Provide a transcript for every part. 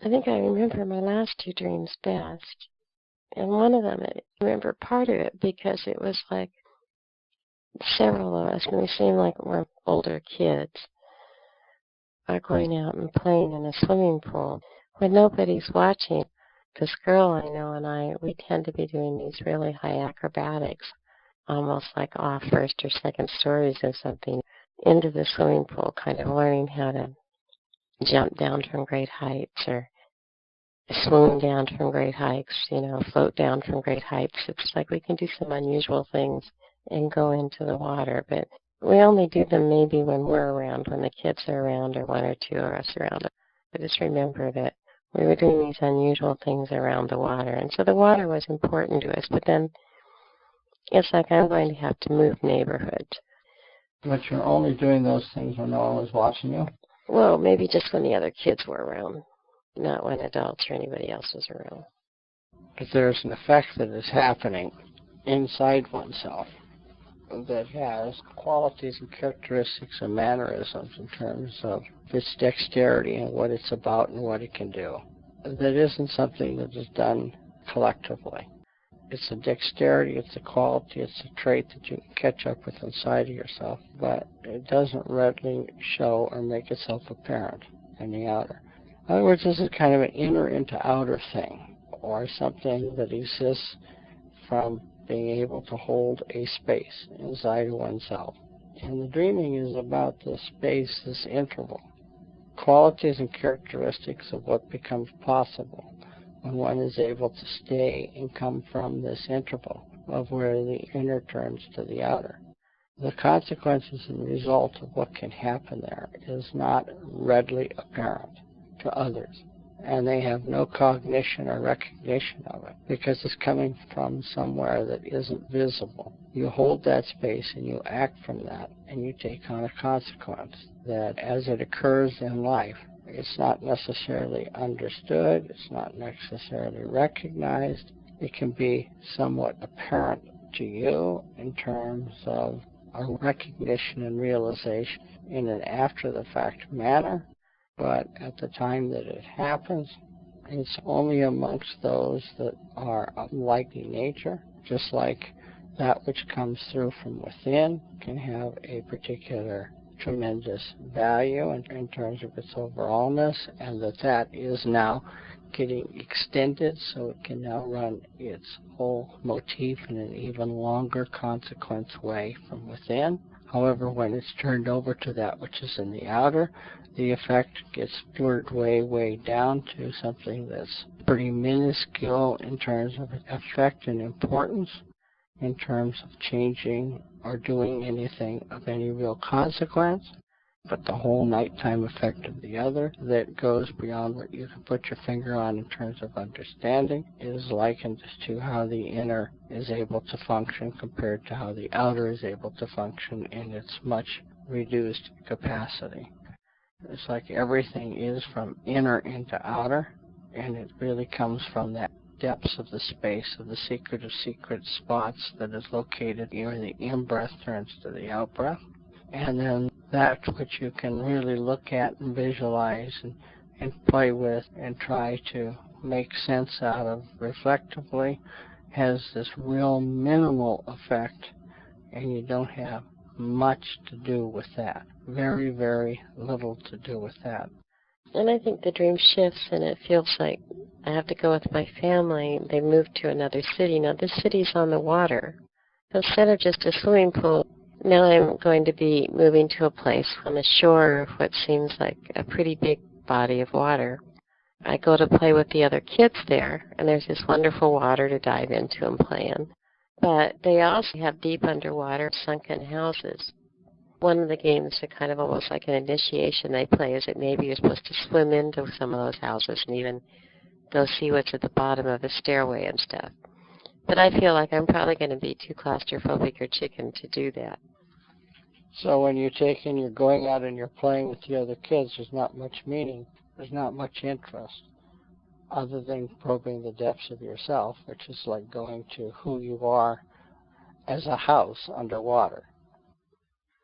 I think I remember my last two dreams best. And one of them, I remember part of it because it was like several of us, and we seemed like we're older kids, are going out and playing in a swimming pool when nobody's watching. This girl I know and we tend to be doing these really high acrobatics, almost like off first or second stories or something, into the swimming pool, kind of learning how to jump down from great heights or swoon down from great heights, float down from great heights. It's like we can do some unusual things and go into the water, but we only do them maybe when we're around, when the kids are around or one or two of us around. I just remember that we were doing these unusual things around the water, and so the water was important to us, but then it's like I'm going to have to move neighborhoods. But you're only doing those things when no one was watching you? Well, maybe just when the other kids were around, not when adults or anybody else was around. But there's an effect that is happening inside oneself that has qualities and characteristics and mannerisms in terms of its dexterity and what it's about and what it can do. That isn't something that is done collectively. It's a dexterity, it's a quality, it's a trait that you can catch up with inside of yourself, but it doesn't readily show or make itself apparent in the outer. In other words, this is kind of an inner into outer thing, or something that exists from being able to hold a space inside of oneself. And the dreaming is about this space, this interval, qualities and characteristics of what becomes possible when one is able to stay and come from this interval of where the inner turns to the outer. The consequences and result of what can happen there is not readily apparent to others, and they have no cognition or recognition of it because it's coming from somewhere that isn't visible. You hold that space and you act from that, and you take on a consequence that as it occurs in life, it's not necessarily understood, it's not necessarily recognized. It can be somewhat apparent to you in terms of a recognition and realization in an after-the-fact manner, but at the time that it happens, it's only amongst those that are of likely nature, just like that which comes through from within can have a particular tremendous value in terms of its overallness, and that is now getting extended so it can now run its whole motif in an even longer consequence way from within. However, when it's turned over to that which is in the outer, the effect gets blurred way down to something that's pretty minuscule in terms of effect and importance, in terms of changing or doing anything of any real consequence, but the whole nighttime effect of the other that goes beyond what you can put your finger on in terms of understanding is likened to how the inner is able to function compared to how the outer is able to function in its much reduced capacity. It's like everything is from inner into outer, and it really comes from that depths of the space of the secret of secret spots that is located where the in-breath turns to the out-breath. And then that which you can really look at and visualize and play with and try to make sense out of reflectively has this real minimal effect, and you don't have much to do with that. Very little to do with that. And I think the dream shifts, and it feels like I have to go with my family. They moved to another city. Now, this city's on the water. So instead of just a swimming pool, now I'm going to be moving to a place on the shore of what seems like a pretty big body of water. I go to play with the other kids there, and there's this wonderful water to dive into and play in. But they also have deep underwater sunken houses. One of the games that kind of almost like an initiation they play is that maybe you're supposed to swim into some of those houses and even go see what's at the bottom of the stairway and stuff. But I feel like I'm probably going to be too claustrophobic or chicken to do that. So when you take and you're going out and you're playing with the other kids, there's not much meaning, there's not much interest, other than probing the depths of yourself, which is like going to who you are as a house underwater.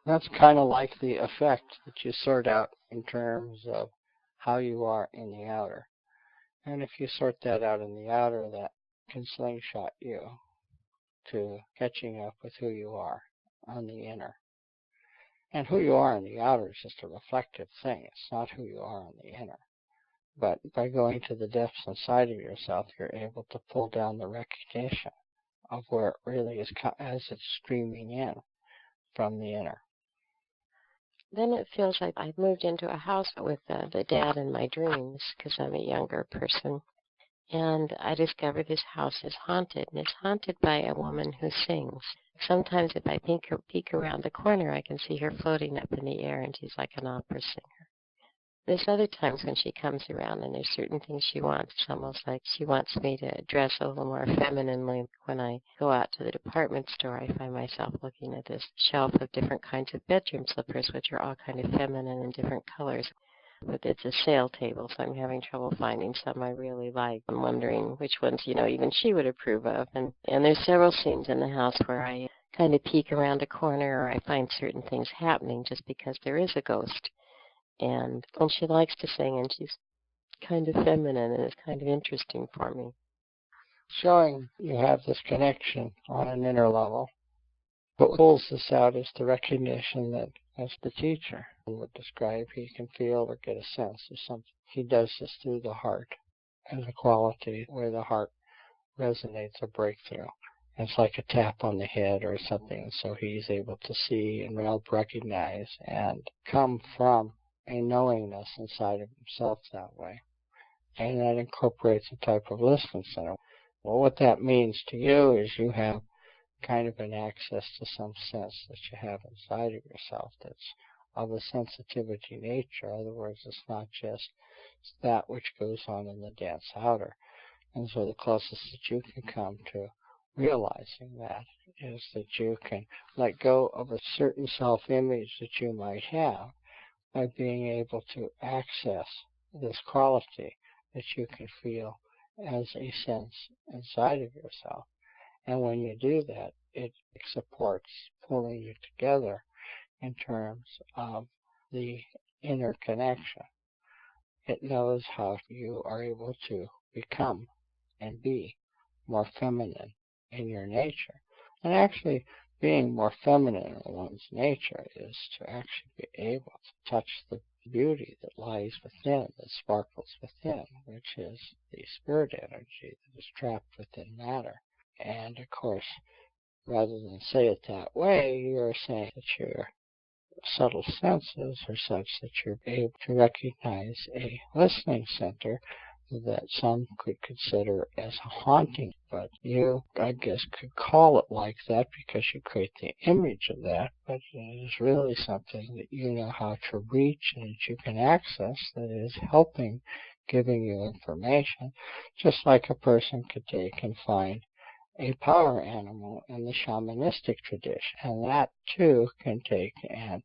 That's kind of like the effect that you sort out in terms of how you are in the outer. And if you sort that out in the outer, that can slingshot you to catching up with who you are on the inner. And who you are on the outer is just a reflective thing. It's not who you are on the inner. But by going to the depths inside of yourself, you're able to pull down the recognition of where it really is as it's streaming in from the inner. Then it feels like I've moved into a house with the dad in my dreams because I'm a younger person. And I discover this house is haunted, and it's haunted by a woman who sings. Sometimes if I peek around the corner, I can see her floating up in the air, and she's like an opera singer. There's other times when she comes around, and there's certain things she wants. It's almost like she wants me to dress a little more femininely. When I go out to the department store, I find myself looking at this shelf of different kinds of bedroom slippers, which are all kind of feminine and different colors. But it's a sale table, so I'm having trouble finding some I really like. I'm wondering which ones, even she would approve of. And there's several scenes in the house where I kind of peek around a corner or I find certain things happening just because there is a ghost. And she likes to sing, and she's kind of feminine, and it's kind of interesting for me. Showing you have this connection on an inner level. What pulls this out is the recognition that, as the teacher would describe, he can feel or get a sense of something. He does this through the heart as a quality where the heart resonates a breakthrough. It's like a tap on the head or something, so he's able to see and help recognize and come from a knowingness inside of himself that way. And that incorporates a type of listening center. Well, what that means to you is you have kind of an access to some sense that you have inside of yourself that's of a sensitivity nature. In other words, it's not just that which goes on in the dense outer. And so the closest that you can come to realizing that is that you can let go of a certain self-image that you might have by being able to access this quality that you can feel as a sense inside of yourself. And when you do that, it supports pulling you together in terms of the inner connection. It knows how you are able to become and be more feminine in your nature. And actually, being more feminine in one's nature is to actually be able to touch the beauty that lies within, that sparkles within, which is the spirit energy that is trapped within matter. And of course, rather than say it that way, you're saying that your subtle senses are such that you're able to recognize a listening center that some could consider as a haunting. But you, I guess, could call it like that because you create the image of that. But it is really something that you know how to reach and that you can access that is helping, giving you information, just like a person could take and find a power animal in the shamanistic tradition. And that, too, can take and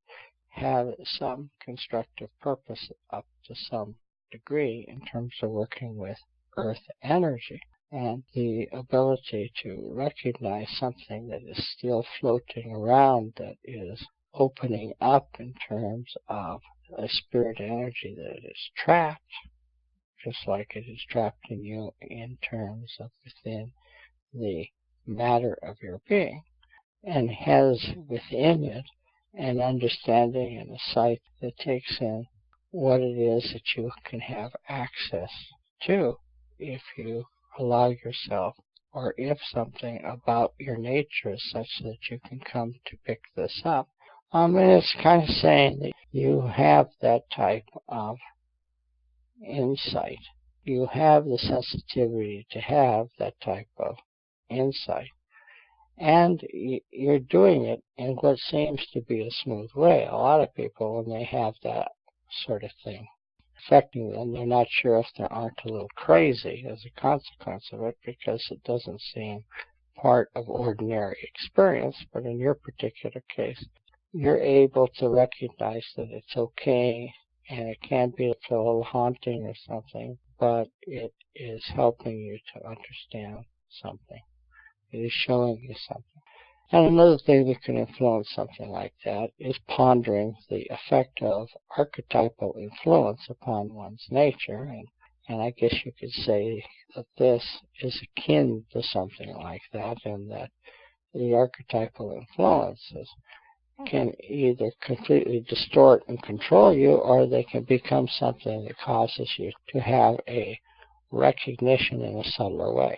have some constructive purpose up to some degree in terms of working with earth energy and the ability to recognize something that is still floating around that is opening up in terms of a spirit energy that is trapped, just like it is trapped in you in terms of within the matter of your being, and has within it an understanding and a sight that takes in what it is that you can have access to if you allow yourself, or if something about your nature is such that you can come to pick this up. And it's kind of saying that you have that type of insight. You have the sensitivity to have that type of insight. And you're doing it in what seems to be a smooth way. A lot of people, when they have that sort of thing affecting them, they're not sure if they aren't a little crazy as a consequence of it, because it doesn't seem part of ordinary experience. But in your particular case, you're able to recognize that it's okay, and it can be a little haunting or something, but it is helping you to understand something. It is showing you something. And another thing that can influence something like that is pondering the effect of archetypal influence upon one's nature And I guess you could say that this is akin to something like that, and that the archetypal influences can either completely distort and control you, or they can become something that causes you to have a recognition in a subtler way.